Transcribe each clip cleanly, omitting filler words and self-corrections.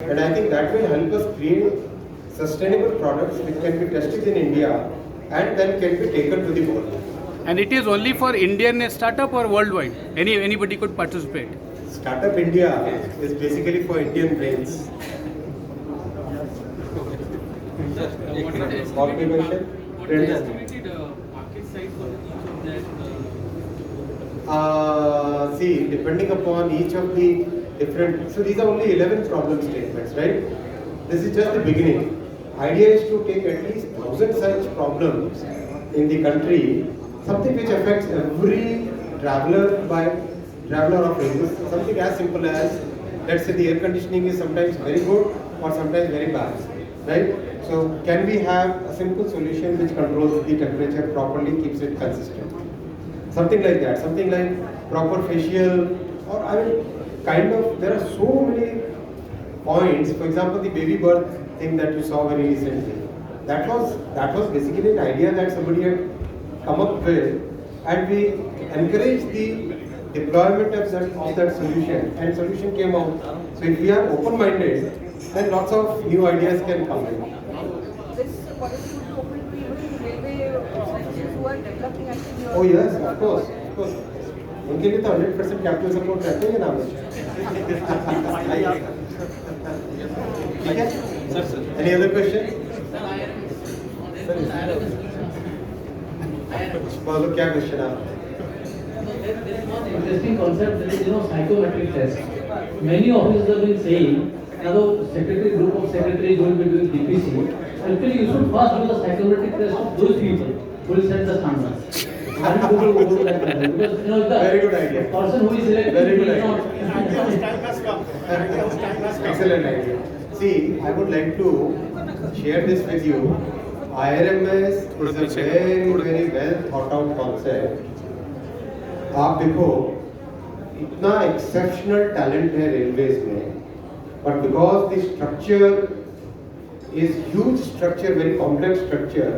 And I think that will help us create sustainable products which can be tested in India and then can be taken to the world. And it is only for Indian startup or worldwide? Anybody could participate. Startup India is basically for Indian brains. What we mentioned? Market size for each of that? See, depending upon each of the different, so these are only 11 problem statements, right? This is just the beginning. Idea is to take at least 1,000 such problems in the country, something which affects every traveler of railways, something as simple as, let's say the air conditioning is sometimes very good or sometimes very bad, right? So can we have a simple solution which controls the temperature properly, keeps it consistent? Something like that, something like proper facial, or I mean, kind of, there are so many points. For example, the baby birth thing that you saw very recently. That was basically an idea that somebody had come up with, and we encouraged the deployment of that solution, and solution came out. So if we are open-minded, then lots of new ideas can come in. This policy would be open to even railway officers who are developing actually. Oh yes, of course. उनके लिए तो 100% capital support रहते हैं नाम ठीक है any other question बोलो क्या क्वेश्चन आप Interesting concept that is, psychometric test. Many officers have been saying, now the group of secretaries will be doing DPC. Actually, you should first do the psychometric test of those people who will set the standards. And go to that level. Because, the Very good idea. person who is elected Very good is idea. not. Excellent idea. See, I would like to share this with you. IRMS is a very well thought out concept. आप देखो इतना exceptional talent है railways में, but because the structure is huge structure, very complex structure.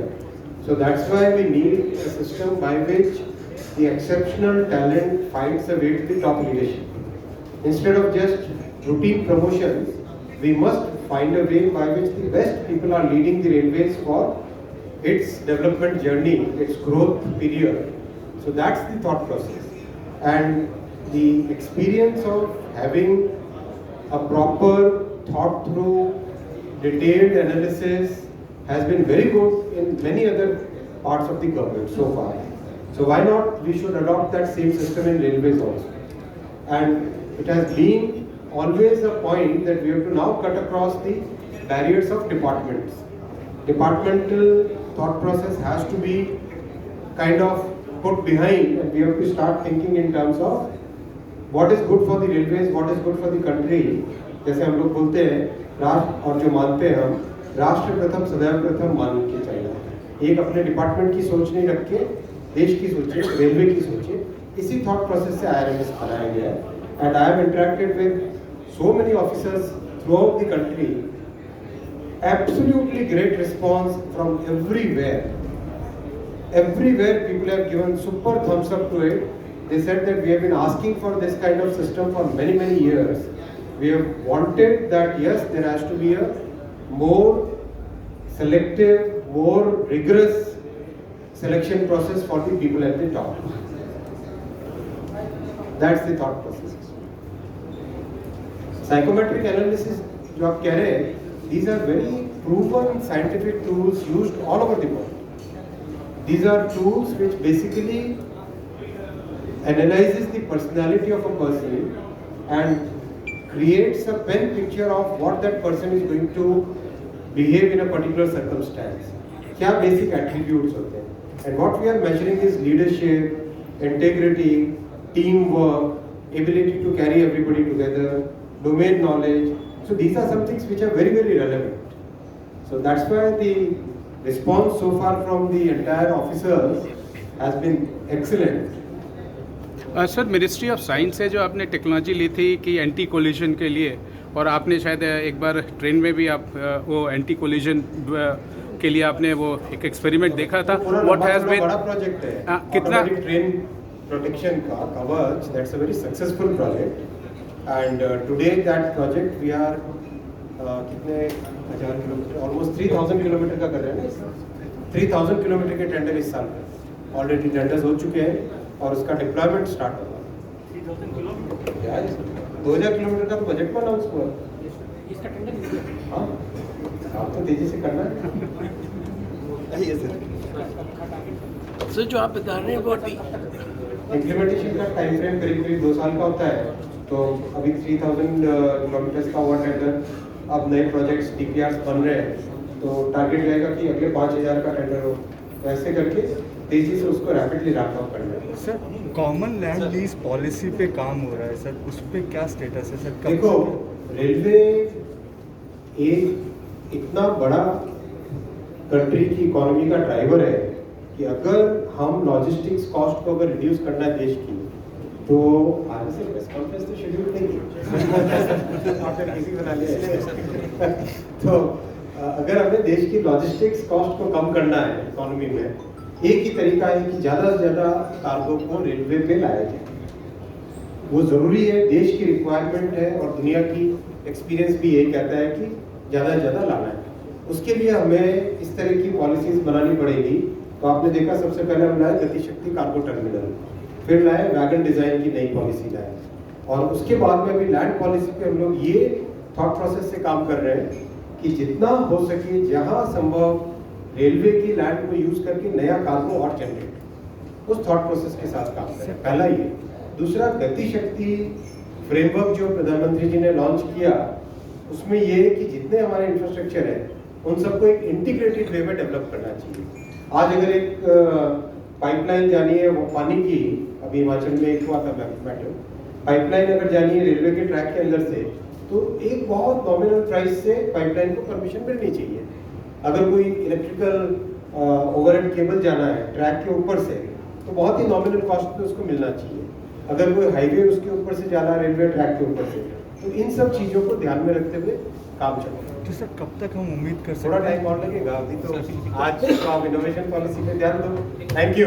So that's why we need a system by which the exceptional talent finds a way to the top leadership. Instead of just routine promotions, we must find a way by which the best people are leading the railways for its development journey, its growth period. So that's the thought process. And the experience of having a proper thought through detailed analysis has been very good in many other parts of the government so far. So why not we should adopt that same system in railways also. And it has been always a point that we have to now cut across the barriers of departments. Departmental thought process has to be kind of put behind, and we have to start thinking in terms of what is good for the railways, what is good for the country. जैसे हम लोग बोलते हैं राष्ट्र, और जो मानते हैं हम, राष्ट्र प्रथम सदैव प्रथम मान के चलना। एक अपने डिपार्टमेंट की सोच नहीं रख के देश की सोचिए, रेलवे की सोचिए। इसी थॉट प्रोसेस से IRMS बनाया गया है। And I have interacted with so many officers through out the country. Absolutely great response from everywhere. Everywhere people have given super thumbs up to it. They said that we have been asking for this kind of system for many years. We have wanted that, yes, there has to be a more selective, more rigorous selection process for the people at the top. That's the thought process. Psychometric analysis, जो आप कह रहे हैं, these are very proven scientific tools used all over the world. These are tools which basically analyzes the personality of a person and creates a pen picture of what that person is going to behave in a particular circumstance. क्या basic attributes होते हैं? And what we are measuring is leadership, integrity, teamwork, ability to carry everybody together, domain knowledge. So these are some things which are very relevant. So that's why the response so far from the entire officers has been excellent. Sir, ministry of science से जो आपने technology ली थी कि anti collision के लिए, और आपने शायद एक बार ट्रेन में भी आप वो एंटी कोलिजन के लिए आपने वो एक एक्सपेरिमेंट देखा था। व्हाट हैज बीन बड़ा प्रोजेक्ट है कितना ट्रेन प्रोटेक्शन का Kavach, that's a very successful project, and today that project we are कितने हजार किलोमीटर, ऑलमोस्ट 3000 किलोमीटर का कर रहे हैं ना। 3000 किलोमीटर के टेंडर इस साल में ऑलरेडी टेंडर्स हो चुके हैं और उसका डिप्लॉयमेंट स्टार्ट होगा। 3000 किलोमीटर 2000 किलोमीटर का तो बजट में अनाउंस हुआ है। इसका टेंडर हाँ, आप तो तेजी से करना है। सर जो आप बता रहे हैं वो अभी इम्प्लीमेंटेशन का टाइम फ्रेम करीब करीब 2 साल का होता है। तो अभी 3000 किलोमीटर का हुआ टेंडर, अब नए प्रोजेक्ट्स DPRs बन रहे हैं, तो टारगेट रहेगा कि अगले 5000 का टेंडर हो। तो ऐसे करके तेजी से उसको रैपिडली रैप अप करना है। Sir common land lease policy पे काम हो रहा है सर, उस पे क्या स्टेटस है सर? कब देखो, रेलवे एक इतना बड़ा कंट्री की इकोनॉमी का ड्राइवर है कि अगर हम लॉजिस्टिक्स कॉस्ट को अगर रिड्यूस करना है देश की, तो आगे से प्रेस कॉन्फ्रेंस तो शेड्यूल नहीं आपने किसी बना लिया। तो अगर हमें देश की लॉजिस्टिक्स कॉस्ट को कम करना है इकोनॉमी में, एक ही तरीका है कि ज़्यादा से ज़्यादा कार्गो को रेलवे पे लाया जाए। वो ज़रूरी है, देश की रिक्वायरमेंट है और दुनिया की एक्सपीरियंस भी यही कहता है कि ज़्यादा से ज़्यादा लाना है। उसके लिए हमें इस तरह की पॉलिसीज बनानी पड़ेगी। तो आपने देखा सबसे पहले हम लाए गतिशक्ति कार्गो टर्मिनल, फिर लाए वैगन डिज़ाइन की नई पॉलिसी लाए, और उसके बाद में अभी लैंड पॉलिसी पे हम लोग ये थॉट प्रोसेस से काम कर रहे हैं कि जितना हो सके जहाँ संभव रेलवे की लैंड को यूज करके नया कार्गो और जनरेट, उस थॉट प्रोसेस के साथ काम करें। पहला ये। दूसरा, गतिशक्ति फ्रेमवर्क जो प्रधानमंत्री जी ने लॉन्च किया, उसमें ये है कि जितने हमारे इंफ्रास्ट्रक्चर है उन सबको एक इंटीग्रेटेड वे में डेवलप करना चाहिए। आज अगर एक पाइपलाइन जानी है वो पानी की, अभी हिमाचल में एक हुआ था मैटर, पाइपलाइन अगर जानी है रेलवे के ट्रैक के अंदर से, तो एक बहुत नॉमिनल प्राइस से पाइपलाइन को परमिशन मिलनी चाहिए। अगर कोई इलेक्ट्रिकल ओवरहेड केबल जाना है ट्रैक के ऊपर से, तो बहुत ही नॉमिनल कॉस्ट पे उसको मिलना चाहिए। अगर कोई हाईवे उसके ऊपर से जा रहा है रेलवे ट्रैक के ऊपर से, तो इन सब चीज़ों को ध्यान में रखते हुए काम चलेगा। तो सर कब तक हम उम्मीद कर सकते थोड़ा हैं? टाइम और लगेगा अभी तो। आज तो आप इनोवेशन पॉलिसी पे ध्यान दो। Thank you.